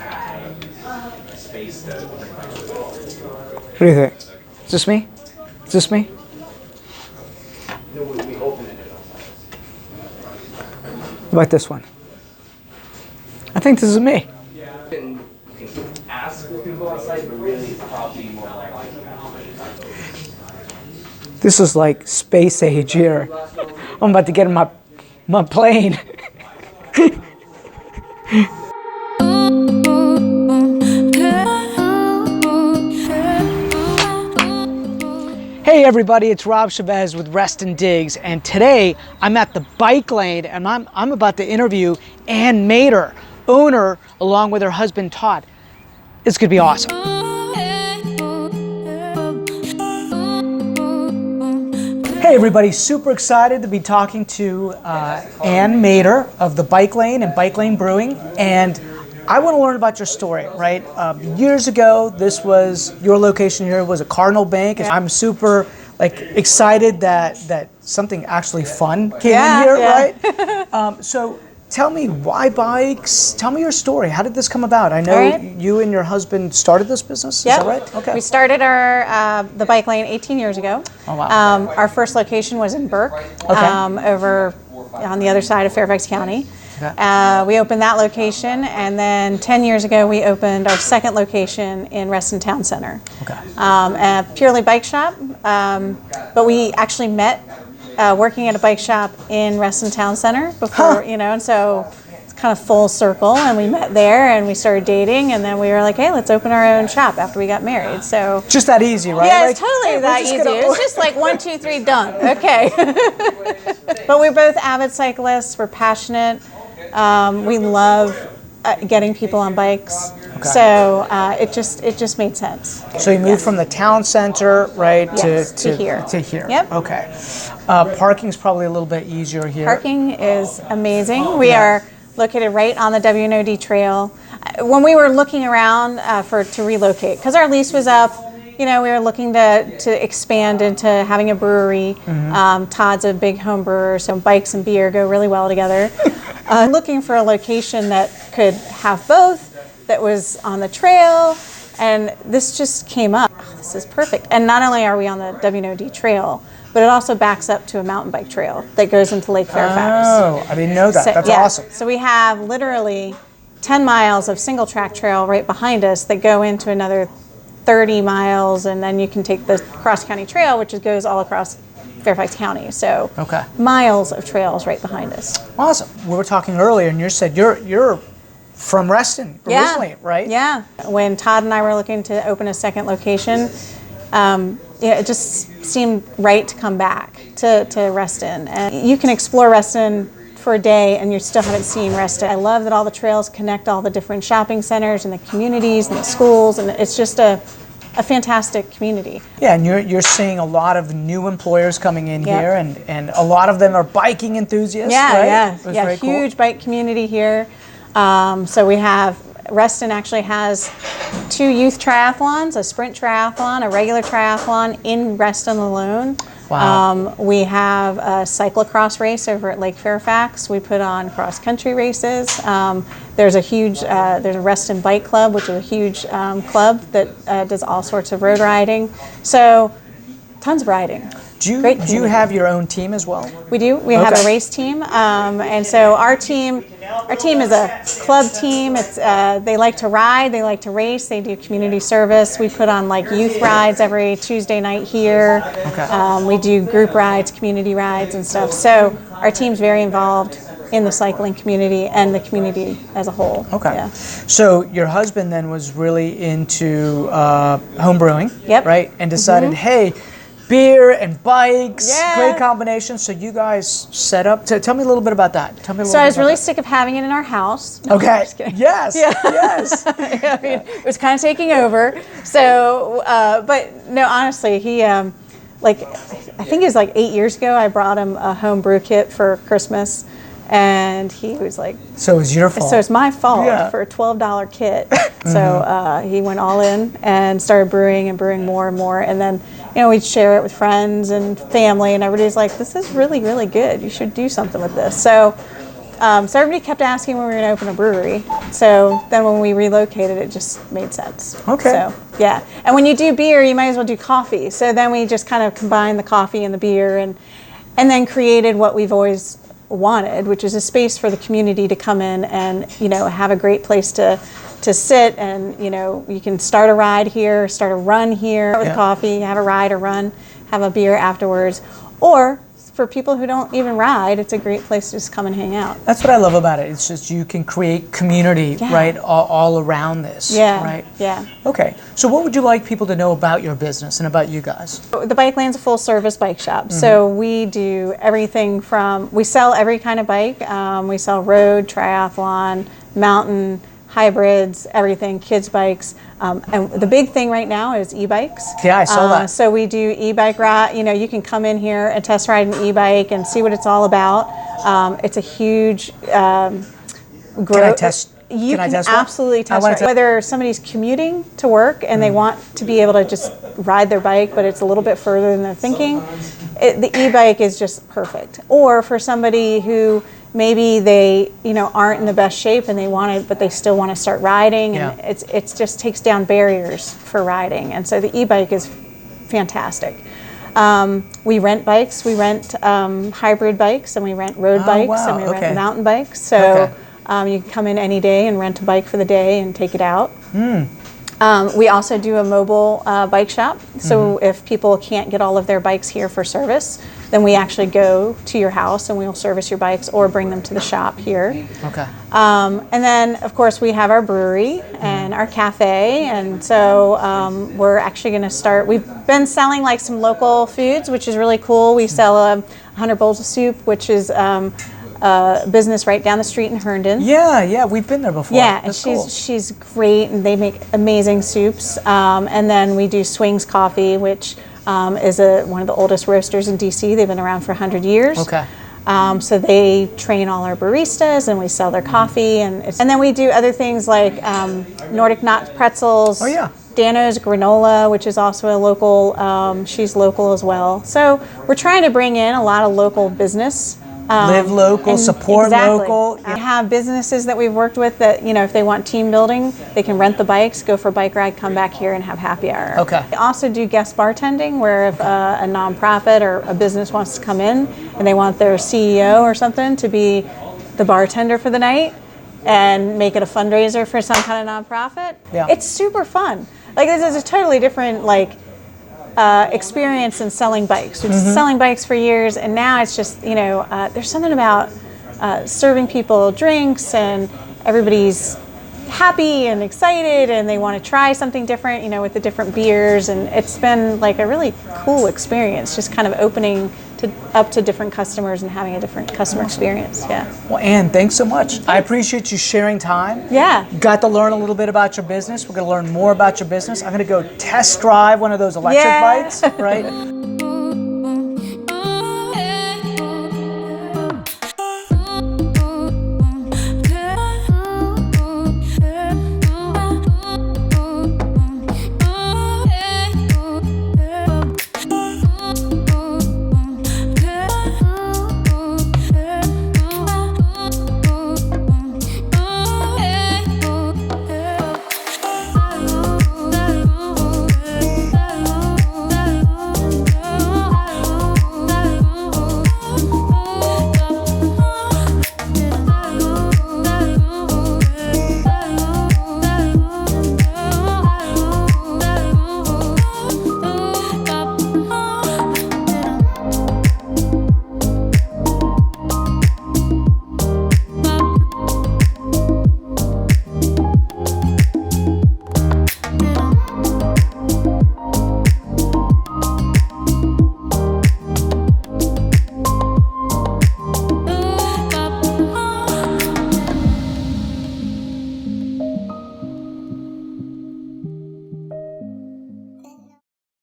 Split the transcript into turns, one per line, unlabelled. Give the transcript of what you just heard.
What do you think? Is this me? Is this me? What about this one? I think this is me. This is like space age here. I'm about to get in my plane. Hey everybody, it's Rob Chavez with Reston Diggs, and today I'm at the bike lane and I'm about to interview Ann Mader, owner, along with her husband Todd. It's gonna be awesome. Hey everybody, super excited to be talking to Ann Mader of the Bike Lane and Bike Lane Brewing, and I want to learn about your story, right? Years ago, this was, your location here was a Cardinal Bank. I'm super excited that something actually fun came in here, right? So tell me, why bikes? Tell me your story. How did this come about? I know you and your husband started this business, is that right? Okay.
We started the Bike Lane 18 years ago.
Oh, wow.
Our first location was in Burke, over on the other side of Fairfax County. Okay. We opened that location, and then 10 years ago we opened our second location in Reston Town Center. Okay. A purely bike shop, but we actually met working at a bike shop in Reston Town Center before, and so it's kind of full circle, and we met there and we started dating, and then we were like, hey, let's open our own shop after we got married. So
just that easy, right?
Yeah, it's totally that easy. It's just like 1, 2, 3, done. Okay. But we're both avid cyclists. We're passionate. We love getting people on bikes, so it just made sense.
So you moved from the town center, right,
yes,
to
here.
To here.
Yep.
Okay. Parking's probably a little bit easier here.
Parking is amazing. We are located right on the WNOD trail. When we were looking around to relocate, because our lease was up, we were looking to expand into having a brewery. Todd's a big home brewer, so bikes and beer go really well together. Looking for a location that could have both, that was on the trail, and this just came up. Oh, this is perfect. And not only are we on the WNOD trail, but it also backs up to a mountain bike trail that goes into Lake Fairfax.
Oh, I didn't know that.
So,
that's awesome.
So we have literally 10 miles of single track trail right behind us that go into another 30 miles, and then you can take the cross county trail, which goes all across Fairfax County. So miles of trails right behind us.
Awesome. We were talking earlier, and you said you're from Reston originally, right? Yeah.
When Todd and I were looking to open a second location, it just seemed right to come back to Reston. And you can explore Reston for a day and you still haven't seen Reston. I love that all the trails connect all the different shopping centers and the communities and the schools, and it's just a fantastic community.
Yeah, and you're seeing a lot of new employers coming in here, and a lot of them are biking enthusiasts, right?
Yeah, huge bike community here. So we have, Reston actually has 2 youth triathlons, a sprint triathlon, a regular triathlon in Reston alone. Wow. We have a cyclocross race over at Lake Fairfax. We put on cross-country races. There's a huge, there's a Reston Bike Club, which is a huge club that does all sorts of road riding. So, tons of riding.
Do you have your own team as well?
We do. We have a race team, and so our team is a club team. It's they like to ride, they like to race, they do community service. We put on youth rides every Tuesday night here. We do group rides, community rides, and stuff. So our team's very involved in the cycling community and the community as a whole.
So your husband then was really into home brewing, right? And decided, hey, beer and bikes, great combination. So you guys set up. Tell me a little bit about that.
So I was really sick of having it in our house. No,
okay. Yes. Yes.
It was kind of taking over. So, but no, honestly, he I think it was 8 years ago. I brought him a home brew kit for Christmas. And he was like,
so it was your fault.
So it's my fault for a $12 kit. So he went all in and started brewing and brewing more and more. And then, we'd share it with friends and family, and everybody's like, this is really, really good. You should do something with this. So So everybody kept asking when we were going to open a brewery. So then when we relocated, it just made sense.
Okay.
So yeah, and when you do beer, you might as well do coffee. So then we just kind of combined the coffee and the beer, and then created what we've always wanted, which is a space for the community to come in and have a great place to sit, and you can start a ride here, start a run here with coffee, have a ride or run, have a beer afterwards, or for people who don't even ride, it's a great place to just come and hang out.
That's what I love about it. It's just you can create community, right, all around this.
Yeah.
Right.
Yeah.
Okay. So what would you like people to know about your business and about you guys?
The Bike Lane's a full-service bike shop. So we do everything we sell every kind of bike. We sell road, triathlon, mountain, hybrids, everything, kids' bikes. And the big thing right now is e-bikes.
Yeah, I saw that.
So we do e-bike ride. You can come in here and test ride an e-bike and see what it's all about. It's a huge growth.
Can I test?
You can
test one?
absolutely test ride. Whether somebody's commuting to work and they want to be able to just ride their bike, but it's a little bit further than they're thinking, the e-bike is just perfect. Or for somebody who maybe they aren't in the best shape and they want it, but they still want to start riding, and it just takes down barriers for riding. And so the e-bike is fantastic. We rent bikes. We rent hybrid bikes, and we rent road bikes, and we rent mountain bikes. So you can come in any day and rent a bike for the day and take it out. We also do a mobile bike shop. So if people can't get all of their bikes here for service, then we actually go to your house and we'll service your bikes or bring them to the shop here.
Okay.
And then, of course, we have our brewery and our cafe. And so we're actually going to start. We've been selling like some local foods, which is really cool. We sell 100 bowls of soup, which is business right down the street in Herndon.
Yeah, we've been there before.
Yeah,
That's
and
cool.
she's great, and they make amazing soups. And then we do Swings Coffee, which is one of the oldest roasters in DC. They've been around for 100 years.
Okay.
So they train all our baristas, and we sell their coffee, and then we do other things like Nordic Knot pretzels.
Oh yeah.
Dano's granola, which is also a local. She's local as well. So we're trying to bring in a lot of local business.
Live local, support local.
We have businesses that we've worked with that, if they want team building, they can rent the bikes, go for a bike ride, come back here and have happy hour.
Okay.
We also do guest bartending, where if a nonprofit or a business wants to come in and they want their CEO or something to be the bartender for the night and make it a fundraiser for some kind of nonprofit, it's super fun. Like, this is a totally different, experience in selling bikes. We've been selling bikes for years, and now it's just, there's something about serving people drinks, and everybody's happy and excited, and they want to try something different, with the different beers, and it's been like a really cool experience, just kind of opening up to different customers and having a different customer experience. Yeah.
Well, Ann, thanks so much. I appreciate you sharing time.
Yeah.
Got to learn a little bit about your business. We're going to learn more about your business. I'm going to go test drive one of those electric bikes, right?